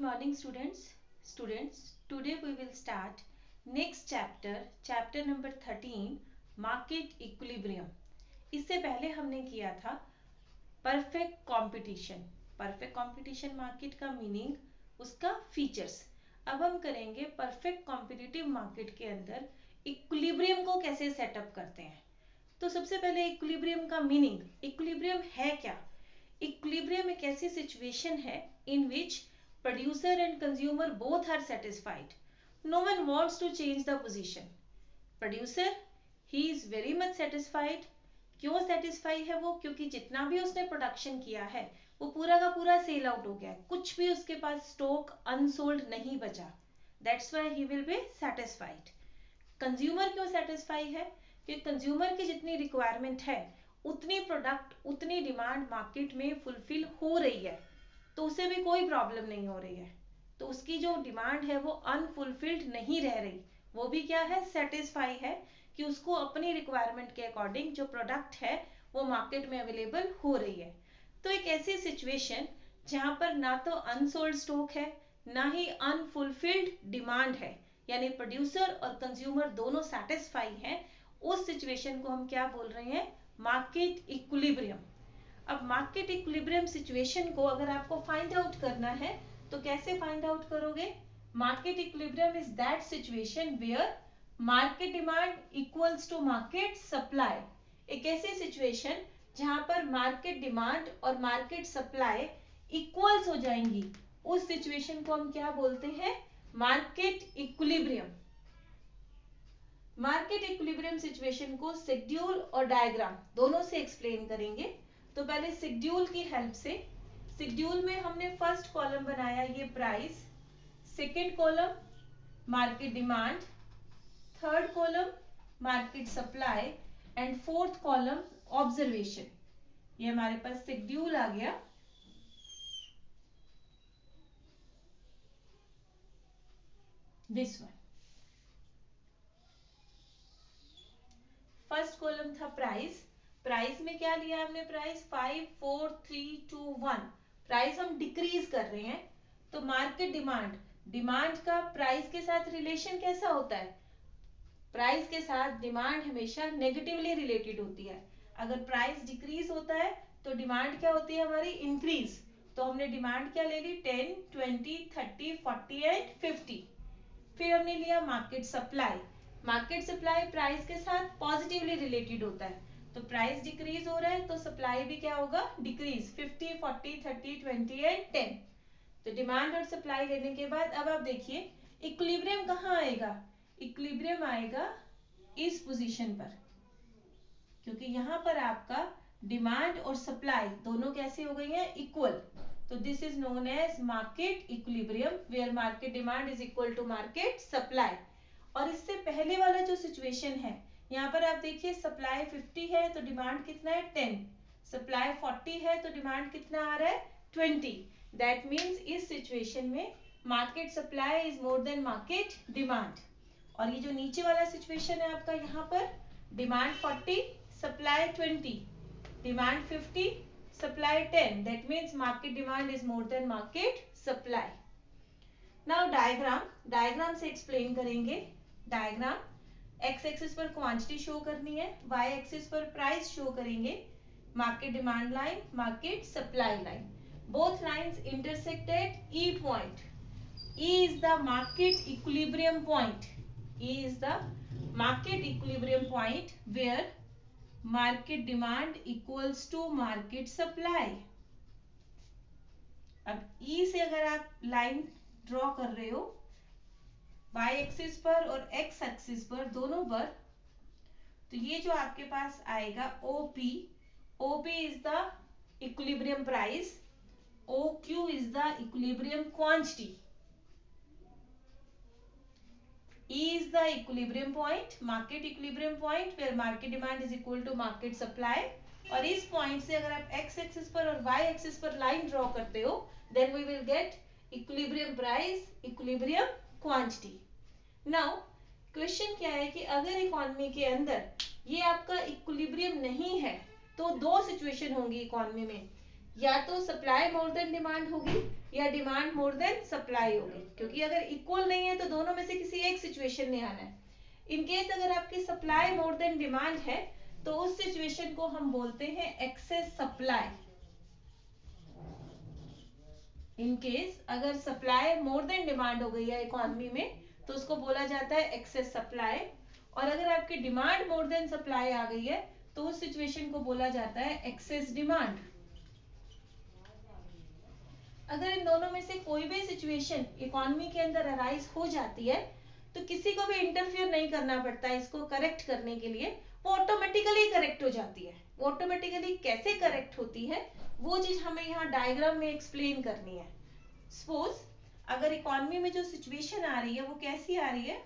Good morning students, today we will start next chapter number 13 market equilibrium. इससे पहले हमने किया था परफेक्ट कंपटीशन मार्केट का मीनिंग, उसका फीचर्स. अब हम करेंगे परफेक्ट कॉम्पिटिटिव मार्केट के अंदर इक्विलिब्रियम को कैसे सेटअप करते हैं. तो सबसे पहले इक्विलिब्रियम का मीनिंग, इक्विलिब्रियम है क्या. इक्विलिब्रियम एक ऐसी सिचुएशन है in which producer and consumer both are satisfied. No one wants to change the position. Producer, he is very much satisfied. क्यों satisfy है वो? क्योंकि जितना भी उसने प्रोडक्शन किया है वो पूरा का पूरा सेल आउट हो गया है, कुछ भी उसके पास स्टॉक अनसोल्ड नहीं बचा. That's why he will be satisfied. Consumer क्यों सेटिस्फाई है? क्योंकि कंज्यूमर की जितनी रिक्वायरमेंट है उतनी प्रोडक्ट, उतनी डिमांड मार्केट में फुलफिल हो रही है, तो उसे भी कोई प्रॉब्लम नहीं हो रही है. तो उसकी जो डिमांड है वो अनफुलफिल्ड नहीं रह रही, वो भी क्या है, सेटिस्फाई है कि उसको अपनी रिक्वायरमेंट के अकॉर्डिंग जो प्रोडक्ट है वो मार्केट में अवेलेबल हो रही है. तो एक ऐसी सिचुएशन जहां पर ना तो अनसोल्ड स्टॉक है ना ही अनफुलफिल्ड डिमांड है, यानी प्रोड्यूसर और कंज्यूमर दोनों सेटिस्फाई हैं, उस सिचुएशन को हम क्या बोल रहे हैं, मार्केट इक्विलिब्रियम. अब मार्केट इक्विलिब्रियम सिचुएशन को अगर आपको फाइंड आउट करना है तो कैसे फाइंड आउट करोगे. Market equilibrium is that situation where market demand equals to market supply. एक ऐसी सिचुएशन जहां पर मार्केट डिमांड और मार्केट सप्लाई इक्वल्स हो जाएंगी, उस सिचुएशन को हम क्या बोलते हैं, market equilibrium. Market equilibrium situation को शेड्यूल और डायग्राम दोनों से एक्सप्लेन करेंगे. तो पहले शेड्यूल की हेल्प से, शेड्यूल में हमने फर्स्ट कॉलम बनाया ये price, second column market demand, third column market supply and fourth column observation. ये हमारे पास शेड्यूल आ गया. दिस वन फर्स्ट कॉलम था प्राइस. प्राइस में क्या लिया हमने, प्राइस 5 4 3 2 1. प्राइस हम डिक्रीज कर रहे हैं. तो मार्केट डिमांड, डिमांड का प्राइस के साथ रिलेशन कैसा होता है, प्राइस के साथ डिमांड हमेशा नेगेटिवली रिलेटेड होती है. अगर प्राइस डिक्रीज होता है तो डिमांड क्या होती है हमारी, इंक्रीज. तो हमने डिमांड क्या ले ली, 10 20 30 40 एंड 50. फिर हमने लिया market supply. Market supply price के साथ पॉजिटिवली रिलेटेड होता है, तो प्राइस डिक्रीज हो रहा है तो सप्लाई भी क्या होगा, डिक्रीज. 50 40 30 20 एंड 10. तो डिमांड और सप्लाई लेने के बाद अब आप देखिए इक्विलिब्रियम कहाँ आएगा, इक्विलिब्रियम आएगा इस पोजीशन पर, क्योंकि यहाँ पर आपका डिमांड और सप्लाई दोनों कैसे हो गई हैं, इक्वल. तो this is known as market equilibrium where market demand is equal to market supply. और इससे पहले वाला जो सिचुएशन है, यहाँ पर आप देखिए सप्लाई 50 है तो डिमांड कितना है, 10. सप्लाई 40 है तो डिमांड कितना आ रहा है, 20. दैट मीन्स इस सिचुएशन में market supply is more than market demand. और ये जो नीचे वाला सिचुएशन है आपका, यहाँ पर demand 40 supply 20, demand 50 supply 10. That means market demand is more than market supply. Now diagram से एक्सप्लेन करेंगे. डायग्राम एक्स एक्सिस पर क्वांटिटी शो करनी है, वाई एक्सिस पर प्राइस शो करेंगे, market demand line, market supply line. Both lines intersect at E point. E is the market equilibrium point. E is the market equilibrium point where market demand equals to market supply. अब E से अगर आप line draw कर रहे हो y axis पर और x axis पर दोनों पर, तो ये जो आपके पास आएगा OP, OP is the equilibrium price, OQ is the equilibrium quantity. E is the equilibrium point, market equilibrium point where market demand is equal to market supply. और इस पॉइंट से अगर आप x एक्सिस पर और y एक्सिस पर line draw करते हो, then we will get equilibrium price, equilibrium quantity. Now question क्या है कि अगर इकोनॉमी के अंदर ये आपका इक्विलिब्रियम नहीं है तो दो सिचुएशन होंगी इकोनॉमी में. या तो सप्लाई मोर देन डिमांड होगी या डिमांड मोर देन सप्लाई होगी, क्योंकि अगर इक्वल नहीं है तो दोनों में से किसी एक सिचुएशन में आना है। इन केस अगर आपकी सप्लाई मोर देन डिमांड है तो उस सिचुएशन को हम बोलते हैं एक्सेस सप्लाई। इन केस अगर सप्लाई मोर देन डिमांड हो गई है इकोनॉमी में तो उसको बोला जाता है एक्सेस सप्लाई, और अगर आपकी डिमांड मोर देन सप्लाई आ गई है तो उस सिचुएशन को बोला जाता है एक्सेस डिमांड। अगर इन दोनों में से कोई भी सिचुएशन इकोनॉमी के अंदर अराइज हो जाती है तो किसी को भी इंटरफियर नहीं करना पड़ता है इसको करेक्ट करने के लिए, वो ऑटोमेटिकली करेक्ट हो जाती है। वो ऑटोमेटिकली कैसे करेक्ट होती है वो चीज हमें यहाँ डायग्राम में एक्सप्लेन करनी है। सपोज अगर इकोनॉमी में जो सिचुएशन आ रही है वो कैसी आ रही है,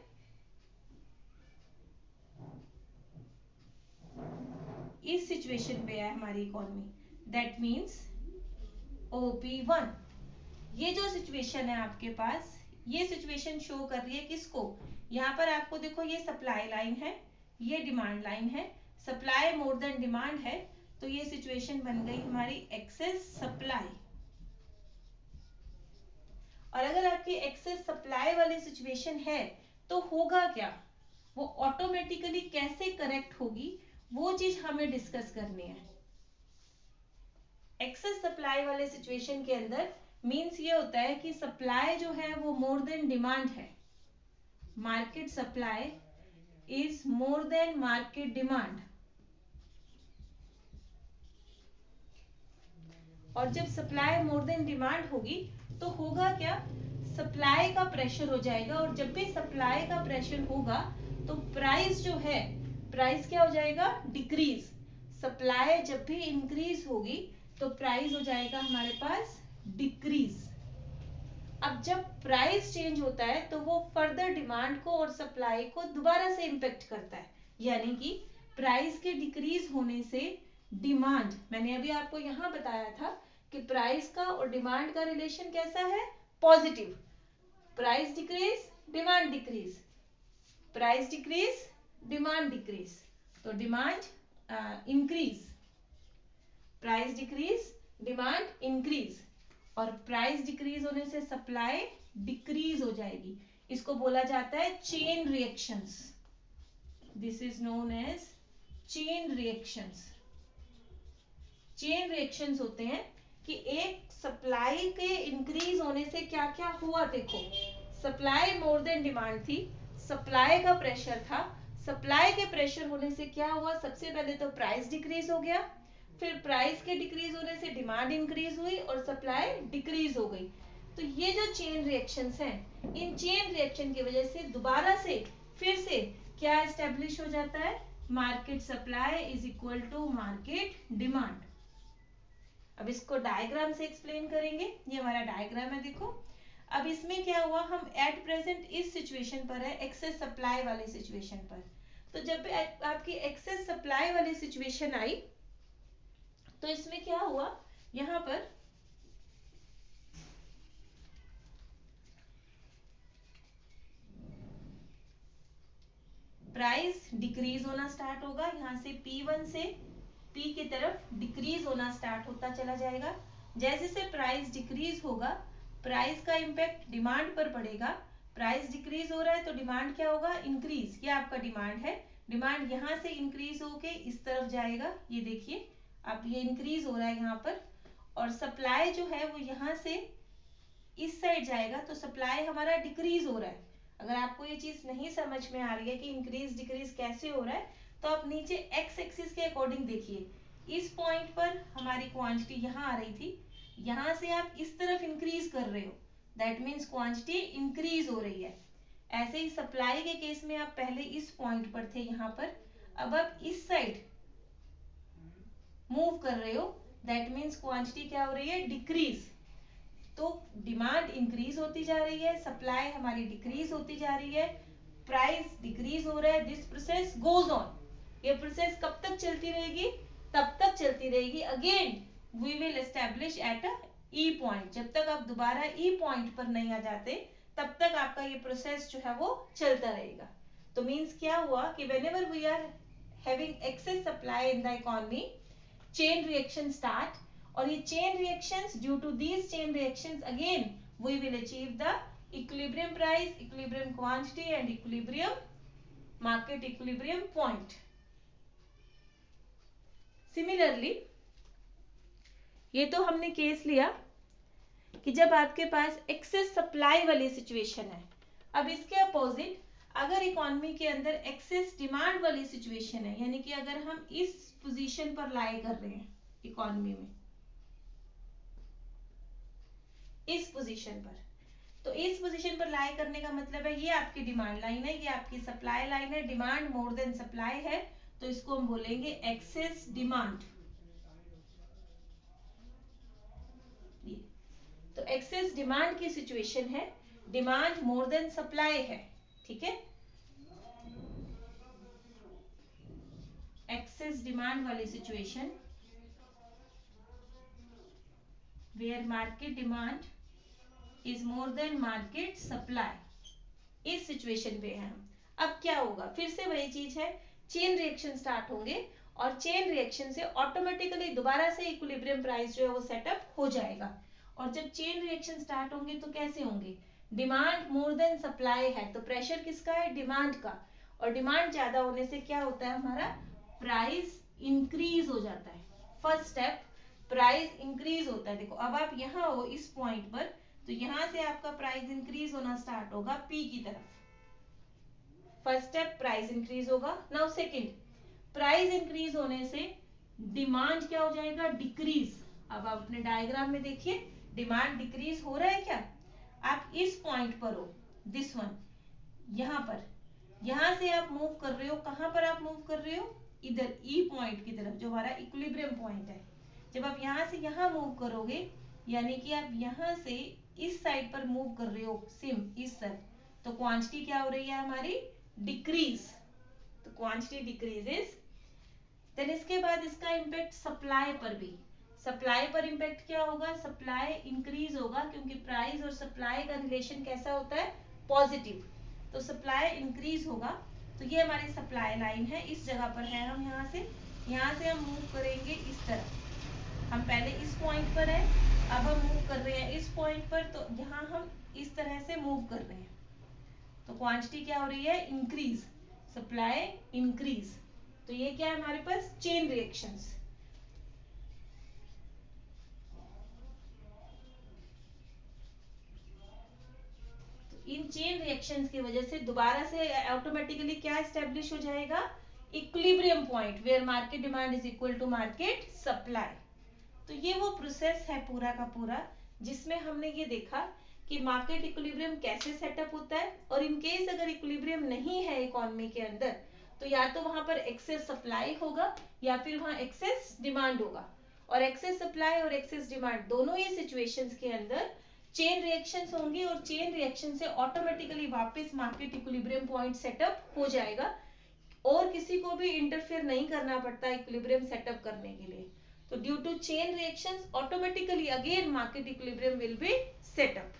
इस सिचुएशन पे है हमारी इकोनॉमी, दैट मीन्स OP1। ये जो सिचुएशन है आपके पास, ये सिचुएशन शो कर रही है किसको, यहाँ पर आपको देखो ये सप्लाई लाइन है, ये डिमांड लाइन है, सप्लाई मोर देन डिमांड है, तो ये सिचुएशन बन गई हमारी एक्सेस सप्लाई। और अगर आपकी एक्सेस सप्लाई वाली सिचुएशन है तो होगा क्या, वो ऑटोमेटिकली कैसे करेक्ट होगी वो चीज हमें डिस्कस करनी है। एक्सेस सप्लाई वाले सिचुएशन के अंदर मींस ये होता है कि सप्लाई जो है वो मोर देन डिमांड है, market supply is more than market demand. और जब सप्लाई मोर देन डिमांड होगी तो होगा क्या, सप्लाई का प्रेशर हो जाएगा, और जब भी सप्लाई का प्रेशर होगा तो प्राइस जो है, प्राइस क्या हो जाएगा, डिक्रीज। सप्लाई जब भी इंक्रीज होगी तो प्राइस हो जाएगा हमारे पास डिक्रीज। अब जब प्राइस चेंज होता है तो वो फर्दर डिमांड को और सप्लाई को दोबारा से इंपैक्ट करता है, यानी कि प्राइस के डिक्रीज होने से डिमांड, मैंने अभी आपको यहां बताया था कि प्राइस का और डिमांड का रिलेशन कैसा है, positive. Price decrease demand decrease, price decrease demand decrease, तो demand increase, price decrease demand increase, और प्राइस डिक्रीज होने से सप्लाई डिक्रीज हो जाएगी। इसको बोला जाता है chain reactions, this is known as chain reactions. Chain reactions होते हैं कि एक सप्लाई के इंक्रीज होने से क्या क्या हुआ, देखो सप्लाई मोर देन डिमांड थी, सप्लाई का प्रेशर था, सप्लाई के प्रेशर होने से क्या हुआ, सबसे पहले तो प्राइस डिक्रीज हो गया, फिर प्राइस के डिक्रीज होने से डिमांड इंक्रीज हुई और सप्लाई डिक्रीज हो गई। तो ये जो चेन रिएक्शंस हैं, इन चेन रिएक्शन की वजह से दोबारा से फिर से क्या एस्टेब्लिश हो जाता है, market supply is equal to market demand. अब इसको डायग्राम से एक्सप्लेन करेंगे, ये हमारा डायग्राम है देखो। अब इसमें क्या हुआ, हम एट प्रेजेंट इस सिचुएशन पर है, एक्सेस सप्लाई वाली सिचुएशन पर। तो जब आपकी एक्सेस सप्लाई वाली सिचुएशन आई तो इसमें क्या हुआ, यहां पर प्राइस डिक्रीज होना स्टार्ट होगा, यहां से P1 से P की तरफ डिक्रीज होना स्टार्ट होता चला जाएगा। जैसे से प्राइस डिक्रीज होगा, प्राइस का इंपैक्ट डिमांड पर पड़ेगा, प्राइस डिक्रीज हो रहा है तो डिमांड क्या होगा, इंक्रीज। ये आपका डिमांड है, डिमांड यहां से इंक्रीज होके इस तरफ जाएगा, ये देखिए अब ये इंक्रीज हो रहा है यहाँ पर, और सप्लाई जो है वो यहाँ से इस साइड जाएगा, तो सप्लाई हमारा डिक्रीज हो रहा है। अगर आपको ये चीज नहीं समझ में आ रही है कि इंक्रीज डिक्रीज कैसे हो रहा है, तो आप नीचे एक्स एक्सिस के अकॉर्डिंग देखिए, इस पॉइंट पर हमारी क्वांटिटी यहाँ आ रही थी, यहाँ से आप इस तरफ इंक्रीज कर रहे हो, दैट मीन्स क्वांटिटी इंक्रीज हो रही है। ऐसे ही सप्लाई के केस में आप पहले इस पॉइंट पर थे यहाँ पर, अब आप इस साइड मूव कर रहे हो, दैट मीन्स क्वांटिटी क्या हो रही है, डिक्रीज। तो डिमांड इंक्रीज होती जा रही है, सप्लाई हमारी डिक्रीज होती जा रही है, प्राइस डिक्रीज हो रहा है, दिस प्रोसेस गोज ऑन। ये प्रोसेस कब तक चलती रहेगी, तब तक चलती रहेगी, again we will establish at a E point. जब तक आप दोबारा ई पॉइंट पर नहीं आ जाते तब तक आपका ये प्रोसेस जो है वो चलता रहेगा। तो मीन्स क्या हुआ कि whenever we are having excess supply in the economy, chain reaction start, और ये chain reactions, due to these chain reactions again we will achieve the equilibrium price, equilibrium quantity and equilibrium market equilibrium point. Similarly ये तो हमने case लिया कि जब आपके पास एक्सेस सप्लाई वाली सिचुएशन है। अब इसके अपोजिट अगर इकोनॉमी के अंदर एक्सेस डिमांड वाली सिचुएशन है, यानी कि अगर हम इस पोजीशन पर लाई कर रहे हैं इकोनॉमी में, इस पोजीशन पर, तो इस पोजीशन पर लाई करने का मतलब है ये आपकी डिमांड लाइन है, ये आपकी सप्लाई लाइन है, डिमांड मोर देन सप्लाई है, तो इसको हम बोलेंगे एक्सेस डिमांड। तो एक्सेस डिमांड की सिचुएशन है, डिमांड मोर देन सप्लाई है, ठीक है। एक्सेस डिमांड वाली situation where market demand is more than market supply, इस सिचुएशन पे है हम। अब क्या होगा, फिर से वही चीज है, चेन रिएक्शन स्टार्ट होंगे और चेन रिएक्शन से ऑटोमेटिकली दोबारा से इक्विलिब्रियम प्राइस जो है वो सेटअप हो जाएगा। और जब चेन रिएक्शन स्टार्ट होंगे तो कैसे होंगे, डिमांड मोर देन सप्लाई है, तो प्रेशर किसका है, डिमांड का, और डिमांड ज्यादा होने से क्या होता है, हमारा प्राइस इंक्रीज हो जाता है। फर्स्ट स्टेप प्राइस इंक्रीज होता है। देखो अब आप यहाँ हो इस पॉइंट पर, तो यहां से आपका प्राइस इंक्रीज होना स्टार्ट होगा पी की तरफ। फर्स्ट स्टेप प्राइस इंक्रीज होगा। नाउ सेकंड, प्राइस इंक्रीज होने से डिमांड क्या हो जाएगा, डिक्रीज। अब आप अपने डायग्राम में देखिए डिमांड डिक्रीज हो रहा है क्या, आप इस पॉइंट पर हो, दिस वन, यहां पर, यहां से आप मूव कर रहे हो, कहां पर आप मूव कर रहे हो, इधर ई पॉइंट की तरफ जो हमारा इक्विलिब्रियम पॉइंट है। जब आप यहां से यहां मूव करोगे, यानी कि आप यहां से इस साइड पर मूव कर रहे हो, सेम इस साइड, तो क्वांटिटी क्या हो रही है हमारी, डिक्रीज, तो क्वांटिटी डिक्रीजेस। देन इसके बाद इसका इम्पैक्ट सप्लाई पर भी, सप्लाई पर इम्पैक्ट क्या होगा, सप्लाई इंक्रीज होगा, क्योंकि प्राइस और सप्लाई का रिलेशन कैसा होता है, पॉजिटिव, तो सप्लाई इंक्रीज होगा। तो ये हमारी सप्लाई लाइन है, इस जगह पर है, हम यहाँ से हम मूव करेंगे इस तरफ। हम पहले इस पॉइंट पर है, अब हम मूव कर रहे हैं इस पॉइंट पर, तो यहाँ हम इस तरह से मूव कर रहे हैं, तो क्वांटिटी क्या हो रही है, इंक्रीज, सप्लाई इंक्रीज। तो ये क्या है हमारे पास, chain reactions. In chain reactions की वजह से दोबारा से ऑटोमेटिकली क्या एस्टेब्लिश हो जाएगा, equilibrium point where market demand is equal to market supply. तो ये वो प्रोसेस है पूरा का पूरा, जिसमें हमने ये देखा कि मार्केट इक्विलिब्रियम कैसे सेटअप होता है, और इन केस अगर इक्विलिब्रियम नहीं है इकोनॉमी के अंदर, तो या तो वहां पर एक्सेस सप्लाई होगा या फिर वहां एक्सेस डिमांड होगा। और एक्सेस सप्लाई और एक्सेस डिमांड दोनों ही सिचुएशंस के अंदर चेन रिएक्शंस होंगी, और चेन रिएक्शन से ऑटोमेटिकली वापस मार्केट इक्विलिब्रियम पॉइंट सेटअप हो जाएगा, और किसी को भी इंटरफेयर नहीं करना पड़ता इक्विलिब्रियम सेटअप करने के लिए। तो due to chain reactions automatically again market equilibrium will be set up.